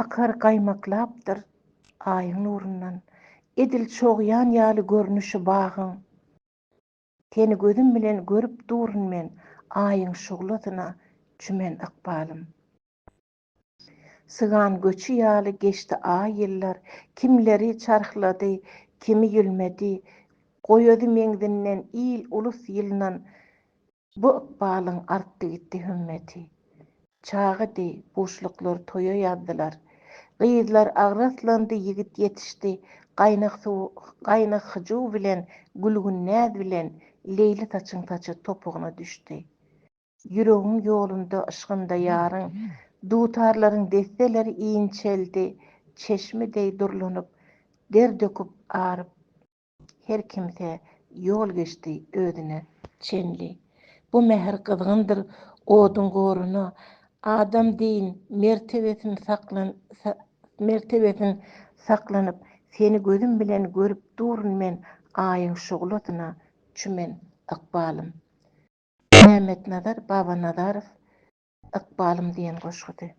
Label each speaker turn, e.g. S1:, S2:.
S1: akar gaymaklapdyr aýyň nurundan. Edil çoğyan ýaly görnüşi bagyň. Teni gözüm bilen görüp durun men, aýyň şugladyna çümen ykbalym. Sygan göçü ýaly geçdi ay ýyllar, kimleri çarhlady, kimi ýülmedi. Goýady meňdinden il ulus ýylynan, bu ykbalyň artdy gitdi hümmeti. Çagydy, boşluklar toýa ýazdylar. Gyýdylar agraslandy, ýigit ýetişdi. Gaýnak hyjuw bilen, gülgünnäz bilen Leyli taçyň taçy topugyna düşdi. Ýüregiň ýolunda ışgynda ýaryň, dutarlaryň desseleri iňçeldi, çeşmedey durlanyp, der döküp aryp. Her kimse ýol geçdi özüne çenli. Bu mehr kızgındır odun goruna, adam deyin mertebetin saklanyp, seni gözüm bilen görüp durun men, aýyň şugladyna çümen ykbalym. Mehmet Nazar, Baba Nazarow, ykbalym diýen goşgudy.